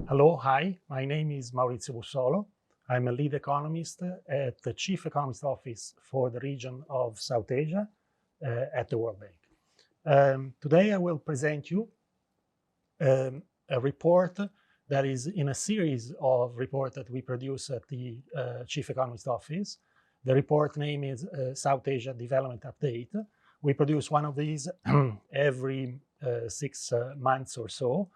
Hello, hi, my name is Maurizio Bussolo. I'm a lead economist at the Chief Economist Office for the region of South Asia at the World Bank. Today I will present you a report that is in a series of reports that we produce at the Chief Economist Office. The report name is South Asia Development Update. We produce one of these every 6 months or so.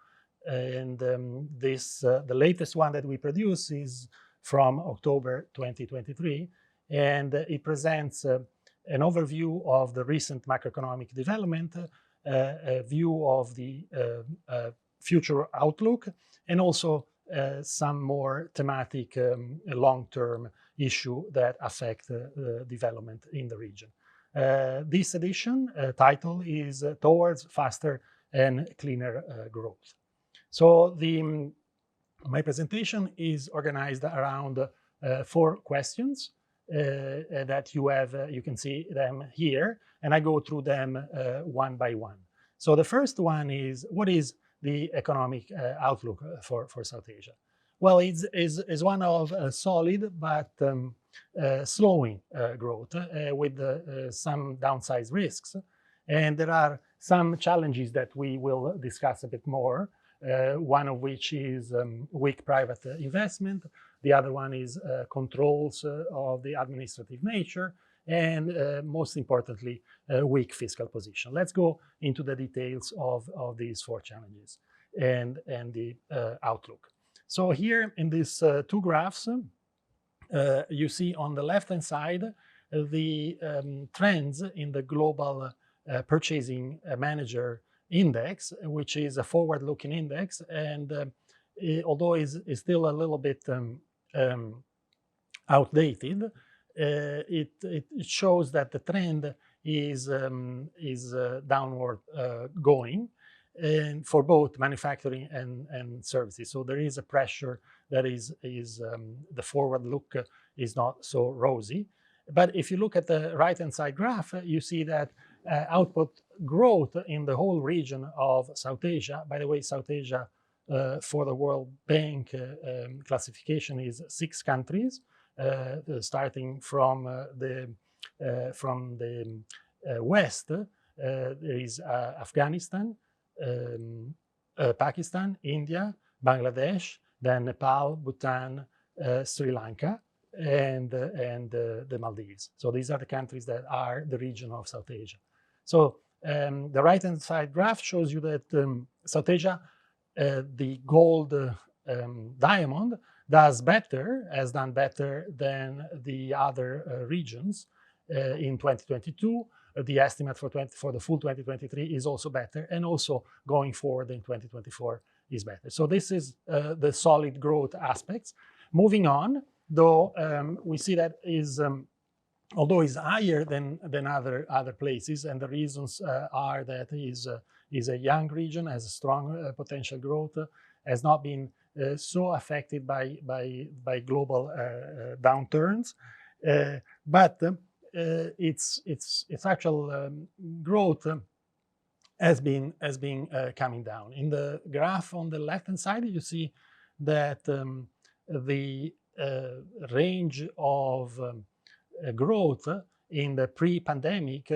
And the latest one that we produce is from October 2023, and it presents an overview of the recent macroeconomic development, a view of the future outlook, and also some more thematic long-term issue that affect development in the region. This edition title is Towards Faster and Cleaner Growth. So my presentation is organized around 4 questions that you can see them here, and I go through them one by one. So the first one is, what is the economic outlook for South Asia? Well, it's one of solid but slowing growth with some downside risks. And there are some challenges that we will discuss a bit more. One of which is weak private investment. The other one is controls of the administrative nature, and most importantly, weak fiscal position. Let's go into the details of these 4 challenges and the outlook. So here in these 2 graphs, you see on the left-hand side the trends in the global purchasing manager index, which is a forward-looking index, and although is still a little bit outdated, it shows that the trend is downward going, and for both manufacturing and services. So there is a pressure that is the forward look is not so rosy. But if you look at the right-hand side graph, you see that output growth in the whole region of South Asia. By the way, South Asia for the World Bank classification is 6 countries, starting from the west. There is Afghanistan, Pakistan, India, Bangladesh, then Nepal, Bhutan, Sri Lanka, and the Maldives. So these are the countries that are the region of South Asia. So the right-hand side graph shows you that South Asia, the gold diamond, has done better than the other regions in 2022. The estimate for the full 2023 is also better, and also going forward in 2024 is better. So this is the solid growth aspects. Moving on, though, we see that is although is higher than other places, and the reasons are that is a young region, has a strong potential growth, has not been so affected by global downturns, but its actual growth has been coming down. In the graph on the left-hand side, you see that the range of growth in the pre-pandemic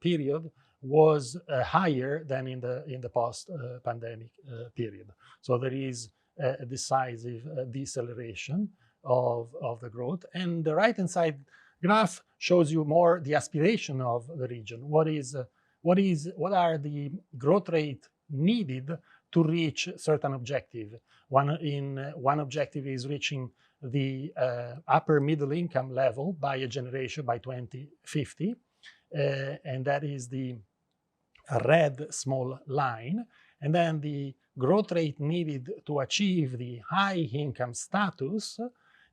period was higher than in the post-pandemic period. So there is a decisive deceleration of the growth. And the right-hand side graph shows you more the aspiration of the region. What are the growth rate needed to reach certain objective? One objective is reaching the upper middle income level by a generation by 2050, and that is the red small line. And then the growth rate needed to achieve the high income status,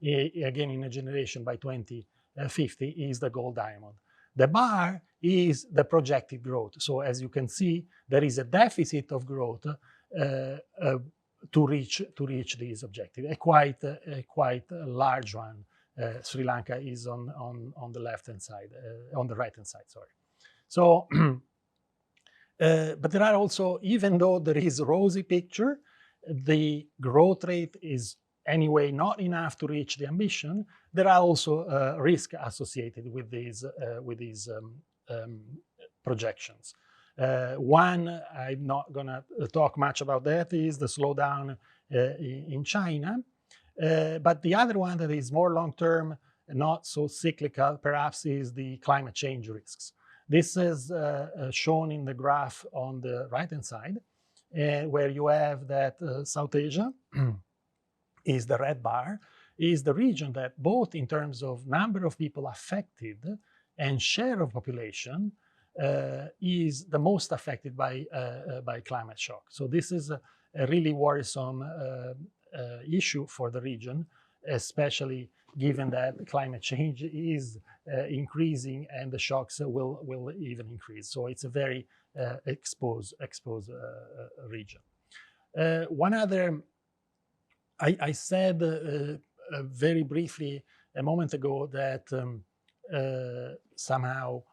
again in a generation by 2050, is the gold diamond. The bar is the projected growth. So as you can see, there is a deficit of growth to reach these objectives, a quite large one. Sri Lanka is on the left-hand side, on the right-hand side, sorry. So, but there are also, even though there is a rosy picture, the growth rate is anyway not enough to reach the ambition, there are also risks associated with these projections. One, I'm not going to talk much about that, is the slowdown in China. But the other one that is more long-term, not so cyclical, perhaps, is the climate change risks. This is shown in the graph on the right-hand side, where you have that South Asia is the red bar, is the region that both in terms of number of people affected and share of population is the most affected by climate shock. So this is a really worrisome issue for the region, especially given that climate change is increasing and the shocks will even increase. So it's a very exposed region. One other, I said very briefly a moment ago that somehow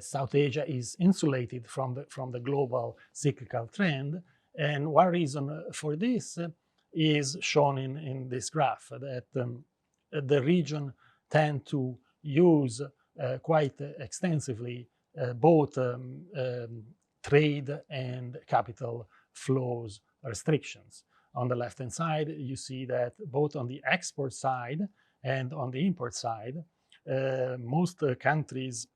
South Asia is insulated from the global cyclical trend. And one reason for this is shown in this graph, that the region tend to use quite extensively both trade and capital flows restrictions. On the left-hand side, you see that both on the export side and on the import side, most countries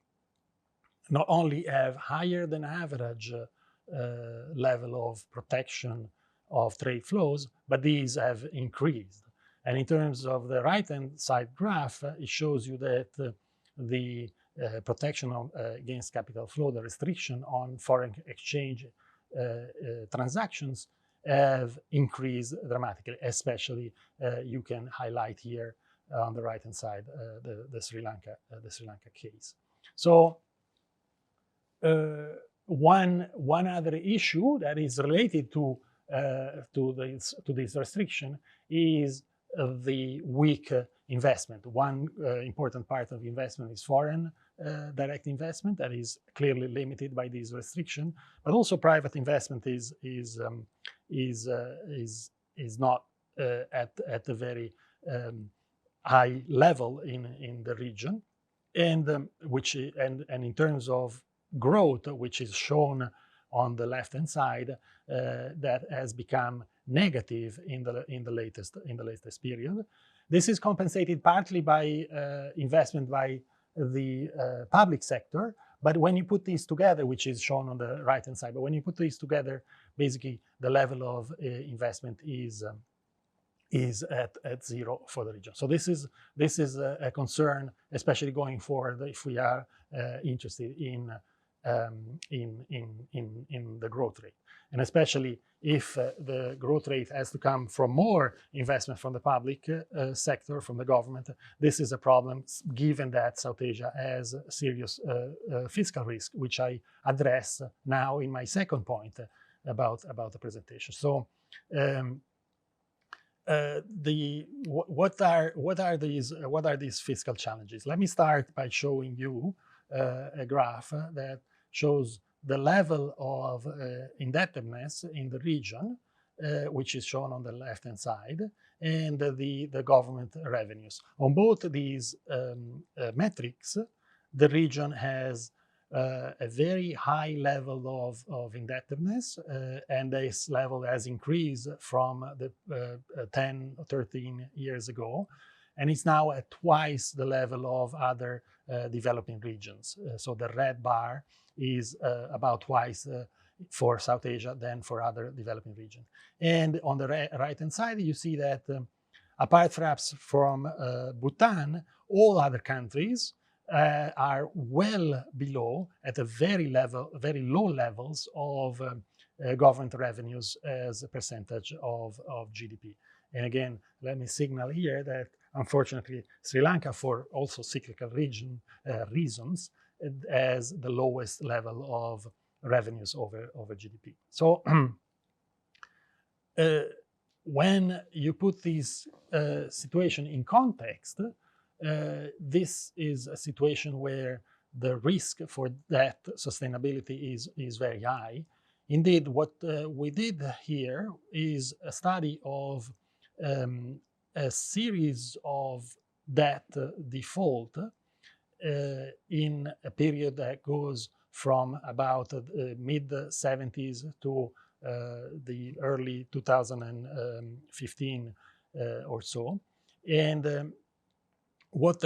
not only have higher than average level of protection of trade flows, but these have increased. And in terms of the right-hand side graph, it shows you that the protection against capital flow, the restriction on foreign exchange transactions have increased dramatically. Especially, you can highlight here on the right-hand side the Sri Lanka case. So one other issue that is related to this restriction is the weak investment. One important part of investment is foreign direct investment that is clearly limited by this restriction, but also private investment is not at a very high level in the region, and in terms of growth, which is shown on the left-hand side, that has become negative in the latest period. This is compensated partly by investment by the public sector, but when you put these together, which is shown on the right-hand side, but when you put these together, basically the level of investment is at zero for the region. So this is a concern, especially going forward, if we are interested in the growth rate, and especially if the growth rate has to come from more investment from the public sector, from the government. This is a problem, given that South Asia has serious fiscal risk, which I address now in my second point about the presentation. So what are these fiscal challenges? Let me start by showing you a graph that shows the level of indebtedness in the region, which is shown on the left-hand side, and the government revenues. On both these metrics, the region has a very high level of indebtedness, and this level has increased from the 10 or 13 years ago, and it's now at twice the level of other developing regions. So the red bar is about twice for South Asia than for other developing regions. And on the right-hand side, you see that apart perhaps from Bhutan, all other countries are well below, at a very low levels of government revenues as a percentage of GDP. And again, let me signal here that unfortunately Sri Lanka, for also cyclical reasons, has the lowest level of revenues over GDP. So when you put this situation in context, this is a situation where the risk for debt sustainability is very high. indeed, what we did here is a study of a series of debt default in a period that goes from about the mid-70s to the early 2015 or so. And what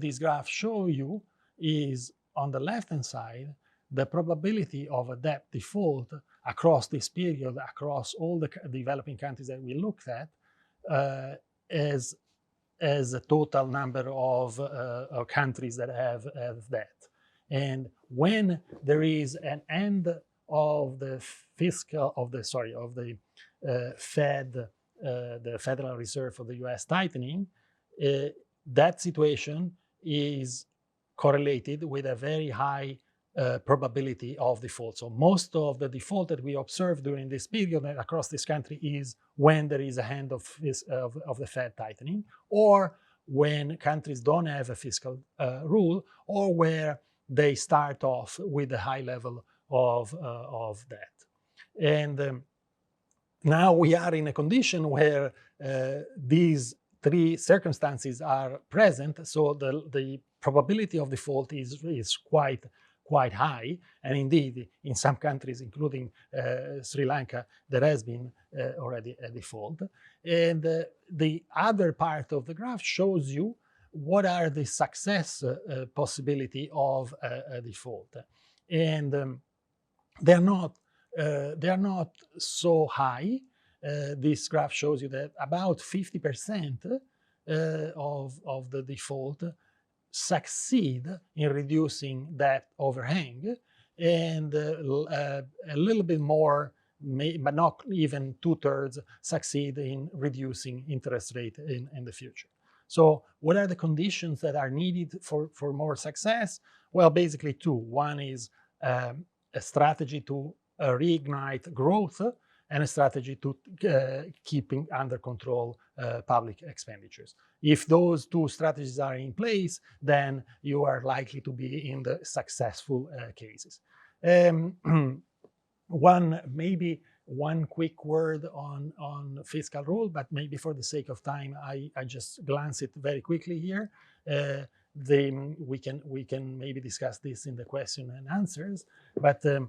these graphs show you is, on the left-hand side, the probability of a debt default across this period, across all the developing countries that we looked at, as a total number of countries that have debt. And when there is an end of the Fed, the Federal Reserve for the US tightening, that situation is correlated with a very high probability of default. So most of the default that we observe during this period across this country is when there is a hand of the Fed tightening, or when countries don't have a fiscal rule, or where they start off with a high level of debt. And now we are in a condition where these three circumstances are present, so the probability of default is quite high, and indeed in some countries, including Sri Lanka, there has been already a default. And the other part of the graph shows you what are the success possibility of a default, and they're not so high. This graph shows you that about 50% of the default succeed in reducing that overhang, and a little bit more, but not even 2/3, succeed in reducing interest rate in the future. So what are the conditions that are needed for more success? Well, basically two. One is a strategy to reignite growth, and a strategy to keeping under control public expenditures. If those two strategies are in place, then you are likely to be in the successful cases. Maybe one quick word on fiscal rule, but maybe for the sake of time, I just glance it very quickly here. We can maybe discuss this in the question and answers, but the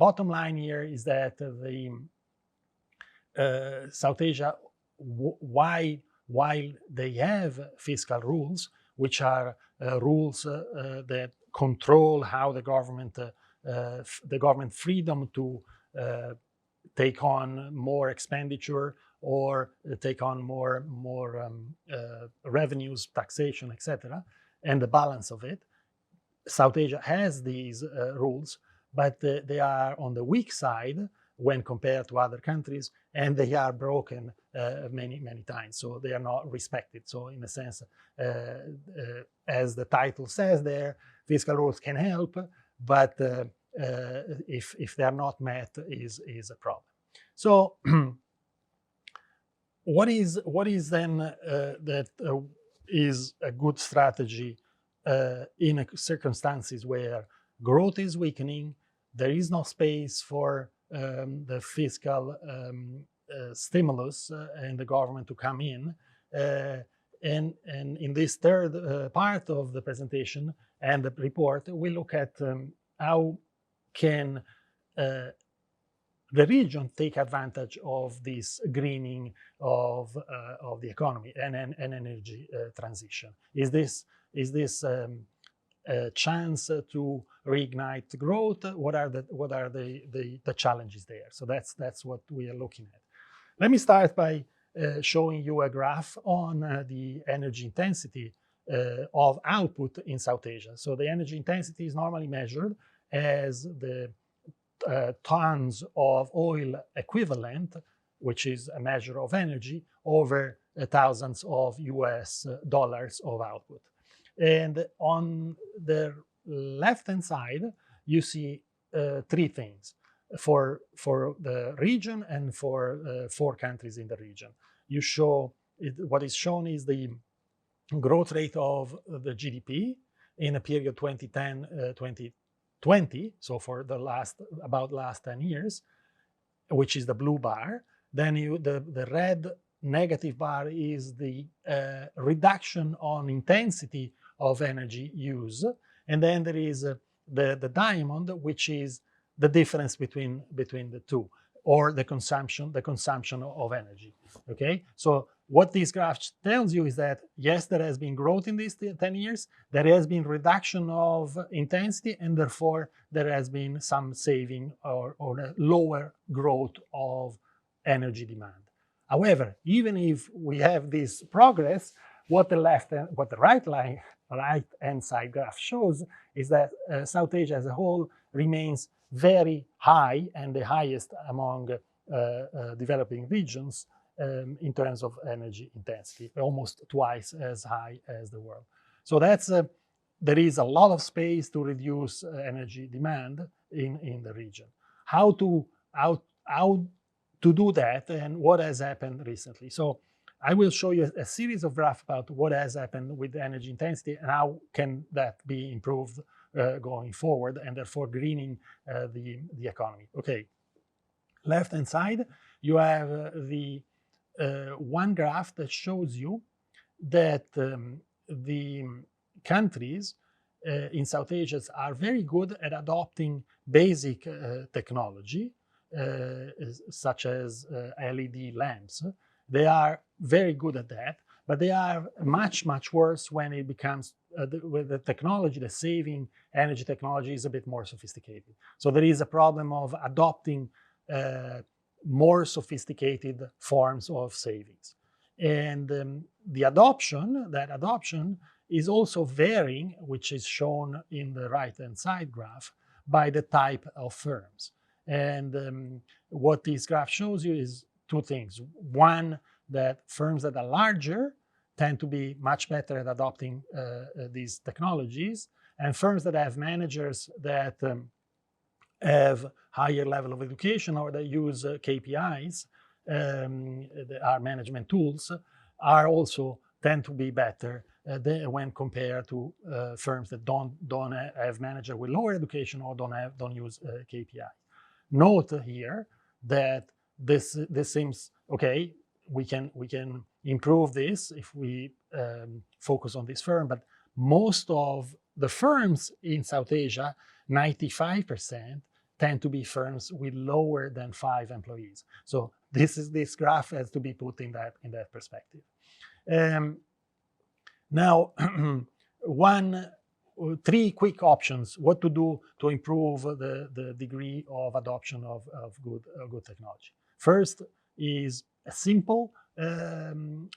bottom line here is that South Asia, while they have fiscal rules, which are rules that control how the government freedom to take on more expenditure or take on more revenues, taxation, etc., and the balance of it. South Asia has these rules, but they are on the weak side when compared to other countries, and they are broken many times, so they are not respected. So in a sense, as the title says there, fiscal rules can help, but if they are not met, is a problem. So what is then that is a good strategy in circumstances where growth is weakening, there is no space for the fiscal stimulus and the government to come in. And in this third part of the presentation and the report, we look at how can the region take advantage of this greening of the economy and energy transition. Is this a chance to reignite growth? What are the challenges there? So that's what we are looking at. Let me start by showing you a graph on the energy intensity of output in South Asia. So the energy intensity is normally measured as the tons of oil equivalent, which is a measure of energy, over thousands of US dollars of output. And on the left-hand side, you see three things for the region and for 4 countries in the region. You show what is shown is the growth rate of the GDP in a period 2010-2020, 20, so for the last 10 years, which is the blue bar, then the red negative bar is the reduction on intensity of energy use, and then there is the diamond, which is the difference between the two, or the consumption of energy. Okay, so what this graph tells you is that yes, there has been growth in these 10 years, there has been reduction of intensity, and therefore there has been some saving or a lower growth of energy demand. However, even if we have this progress, what the right hand side graph shows is that South Asia as a whole remains very high, and the highest among developing regions in terms of energy intensity, almost twice as high as the world. So that's there is a lot of space to reduce energy demand in the region. How to do that, and what has happened recently. So I will show you a series of graphs about what has happened with energy intensity and how can that be improved going forward, and therefore greening the economy. Okay, left hand side, you have the one graph that shows you that the countries in South Asia are very good at adopting basic technology, such as LED lamps. They are very good at that, but they are much worse when it becomes with the technology, the saving energy technology is a bit more sophisticated. So there is a problem of adopting more sophisticated forms of savings. And that adoption is also varying, which is shown in the right-hand side graph, by the type of firms. And what this graph shows you is two things. One, that firms that are larger tend to be much better at adopting these technologies, and firms that have managers that have higher level of education or that use KPIs, that are management tools, are also tend to be better when compared to firms that don't have manager with lower education or don't use KPI. Note here that this seems okay. We can improve this if we focus on this firm, but most of the firms in South Asia, 95%, tend to be firms with lower than 5 employees. So this graph has to be put in that perspective. Now, three quick options: what to do to improve the degree of adoption of good technology. First is a simple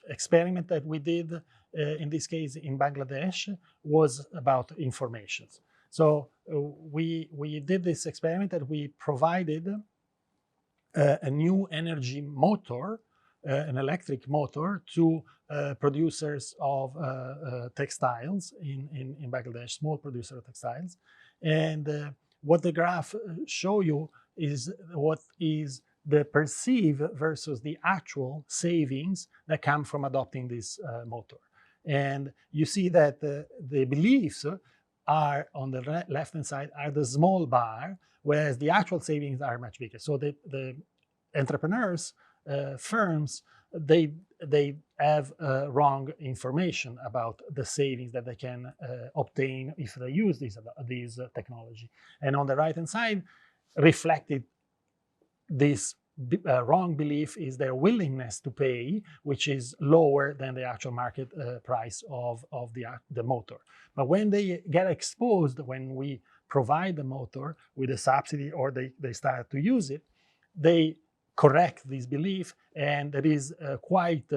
experiment that we did, in this case in Bangladesh, was about information. So we did this experiment that we provided a new energy motor, an electric motor, to producers of textiles in Bangladesh, small producer of textiles. And what the graph show you is what is the perceived versus the actual savings that come from adopting this motor. And you see that the beliefs are on the left-hand side are the small bar, whereas the actual savings are much bigger. So the entrepreneurs, firms, they have wrong information about the savings that they can obtain if they use these technology. And on the right-hand side, reflected this wrong belief is their willingness to pay, which is lower than the actual market price of the motor. But when they get exposed, when we provide the motor with a subsidy or they start to use it, they correct this belief, and there is quite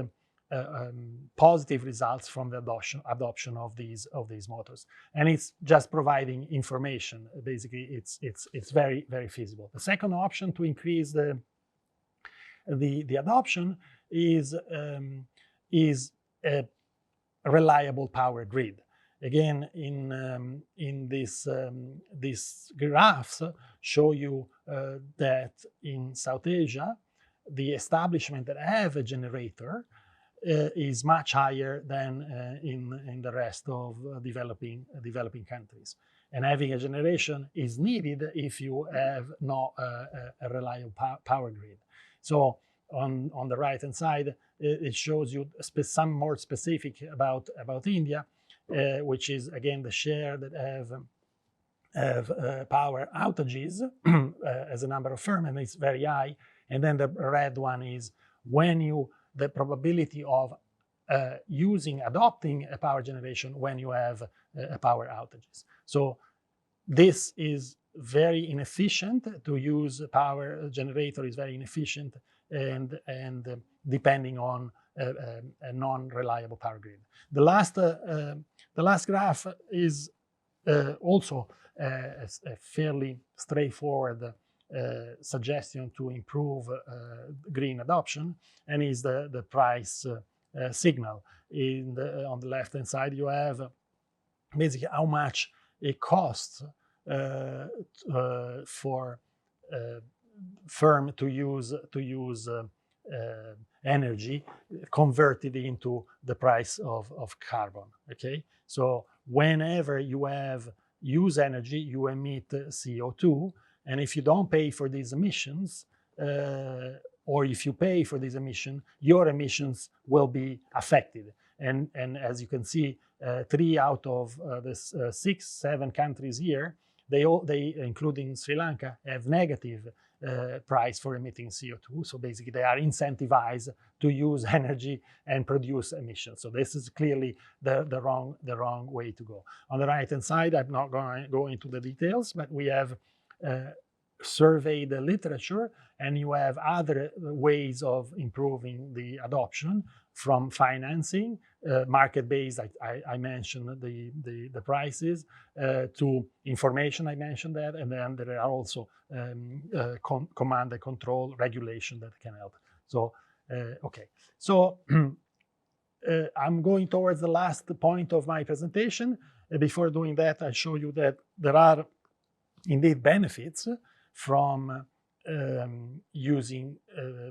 positive results from the adoption of these motors. And it's just providing information. Basically, it's very, very feasible. The second option to increase the adoption is a reliable power grid. Again, in these graphs show you that in South Asia, the establishment that have a generator is much higher than in the rest of developing countries. and having a generation is needed if you have not a reliable power grid. So on the right hand side, it shows you some more specific about India, which is again the share that have power outages as a number of firms, and it's very high. And then the red one is the probability of adopting a power generation when you have power outages. So this is very inefficient. To use a power generator is very inefficient and depending on a non-reliable power grid. The last graph is also a fairly straightforward suggestion to improve green adoption, and is the price signal. On the left-hand side, you have basically how much it costs for firm to use energy converted into the price of carbon. Okay, so whenever you use energy, you emit CO2, and if you don't pay for these emissions, or if you pay for these emissions, your emissions will be affected. And as you can see, 3 out of the 6-7 countries here, they including Sri Lanka, have negative price for emitting CO2. So basically, they are incentivized to use energy and produce emissions. So this is clearly the wrong way to go. On the right hand side, I'm not going to go into the details, but we have surveyed the literature, and you have other ways of improving the adoption, from financing, market-based, I mentioned the prices, to information, I mentioned that, and then there are also command and control regulation that can help. So, okay. So I'm going towards the last point of my presentation. Before doing that, I show you that there are indeed benefits from using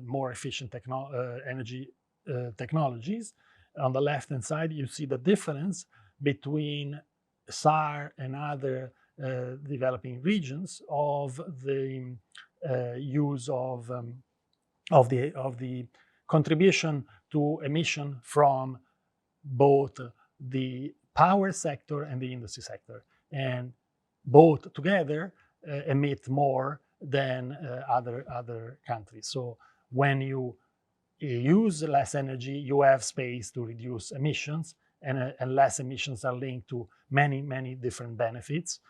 more efficient energy technologies. On the left-hand side, you see the difference between SAR and other developing regions of the use of the contribution to emission from both the power sector and the industry sector, and both together emit more than other countries. So when you use less energy, you have space to reduce emissions, and less emissions are linked to many different benefits,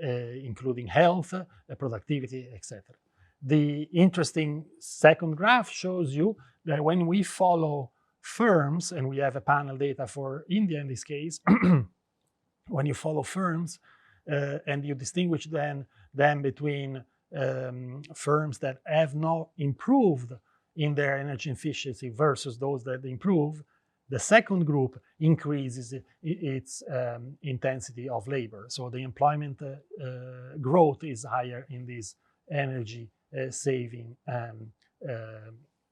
including health, productivity, etc. The interesting second graph shows you that when we follow firms, and we have a panel data for India in this case, when you follow firms and you distinguish them between firms that have not improved in their energy efficiency versus those that improve, the second group increases its intensity of labor. So the employment growth is higher in these energy saving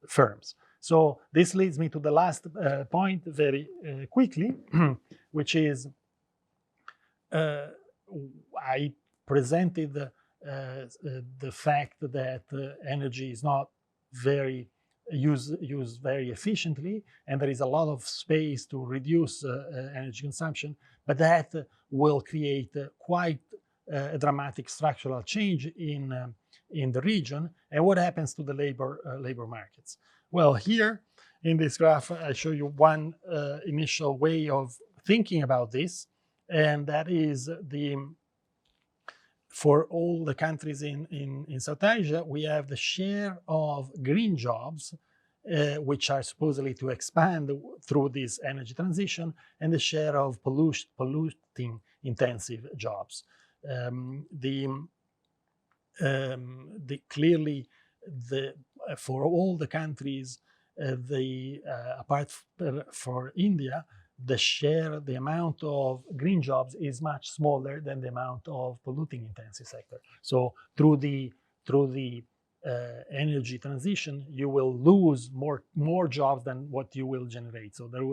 firms. So this leads me to the last point very quickly, which is I presented the fact that energy is not very used very efficiently, and there is a lot of space to reduce energy consumption, but that will create quite a dramatic structural change in the region. And what happens to the labor markets? Well, here in this graph, I show you one initial way of thinking about this, and that is for all the countries in South Asia, we have the share of green jobs, which are supposedly to expand through this energy transition, and the share of polluting intensive jobs. Clearly, for all the countries, apart for India, the amount of green jobs is much smaller than the amount of polluting intensive sector. So through the energy transition, you will lose more jobs than what you will generate. So there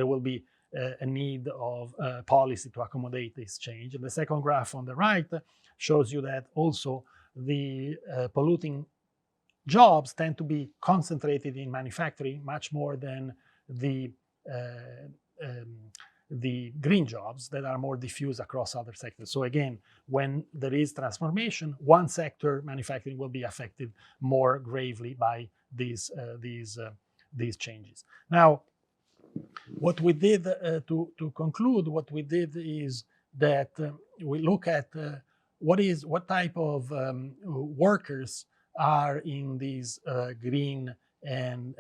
will be a need of policy to accommodate this change. And the second graph on the right shows you that also the polluting jobs tend to be concentrated in manufacturing much more than the green jobs that are more diffuse across other sectors. So again, when there is transformation, one sector, manufacturing, will be affected more gravely by these changes. Now, what we did to conclude, what we did is that we look at what type of workers are in these green and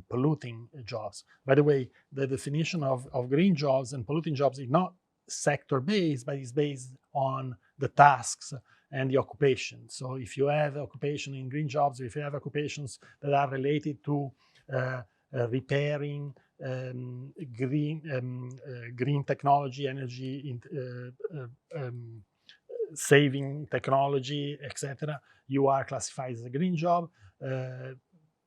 polluting jobs. By the way, the definition of green jobs and polluting jobs is not sector-based, but is based on the tasks and the occupation. So if you have occupation in green jobs, or if you have occupations that are related to repairing, green technology, energy saving technology, etc., you are classified as a green job.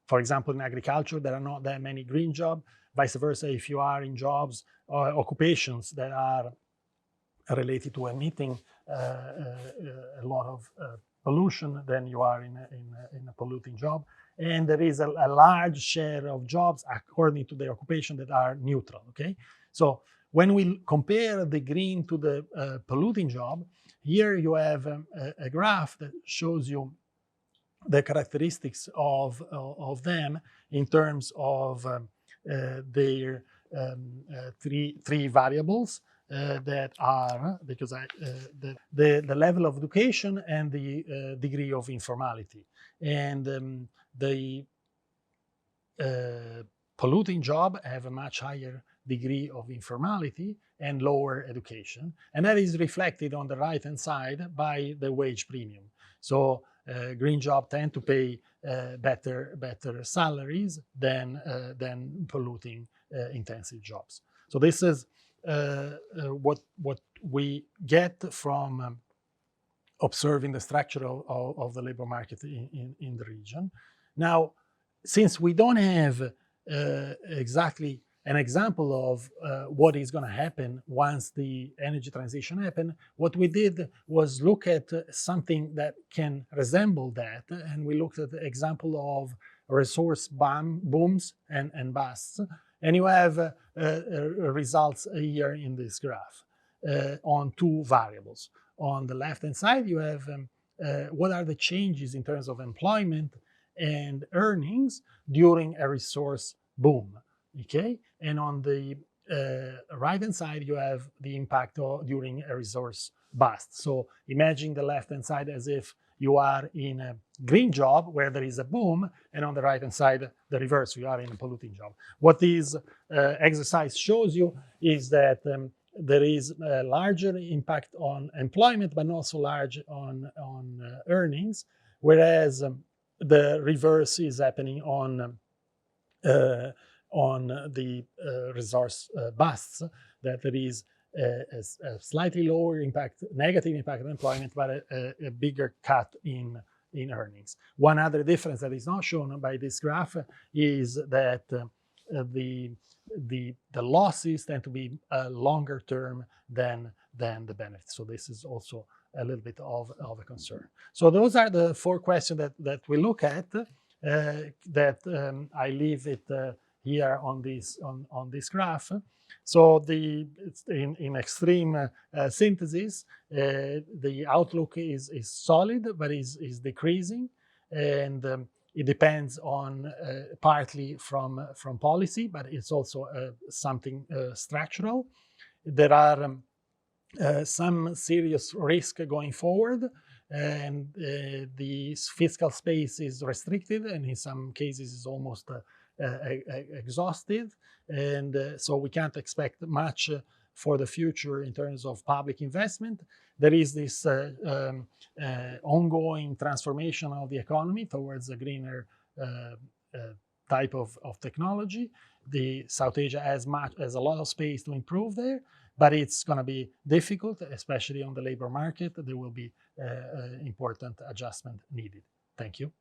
For example, in agriculture, there are not that many green jobs. Vice versa, if you are in jobs or occupations that are related to emitting a lot of pollution, then you are in a polluting job. And there is a large share of jobs, according to the occupation, that are neutral, okay? So when we compare the green to the polluting job, here you have a graph that shows you the characteristics of them in terms of their three variables that are, because the level of education and the degree of informality. And the polluting job have a much higher degree of informality and lower education. And that is reflected on the right-hand side by the wage premium. So green jobs tend to pay better salaries than polluting intensive jobs. So this is what we get from observing the structure of the labor market in the region. Now, since we don't have exactly an example of what is going to happen once the energy transition happens, what we did was look at something that can resemble that, and we looked at the example of resource booms and busts, and you have results here in this graph on two variables. On the left-hand side, you have what are the changes in terms of employment and earnings during a resource boom, okay? And on the right-hand side, you have the impact during a resource bust. So imagine the left-hand side as if you are in a green job where there is a boom, and on the right-hand side, the reverse, you are in a polluting job. What this exercise shows you is that there is a larger impact on employment, but not so large on earnings, whereas the reverse is happening on the resource busts, that there is a slightly lower impact, negative impact on employment, but a bigger cut in earnings. One other difference that is not shown by this graph is that the losses tend to be longer term than the benefits. So this is also a little bit of a concern. So those are the four questions that we look at. I leave it here on this graph. So in extreme synthesis, the outlook is solid, but is decreasing, and it depends on partly from policy, but it's also something structural. There are some serious risk going forward, and the fiscal space is restricted, and in some cases is almost exhausted, and so we can't expect much for the future in terms of public investment. There is this ongoing transformation of the economy towards a greener type of technology. The South Asia has a lot of space to improve there, but it's going to be difficult, especially on the labor market. There will be important adjustment needed. Thank you.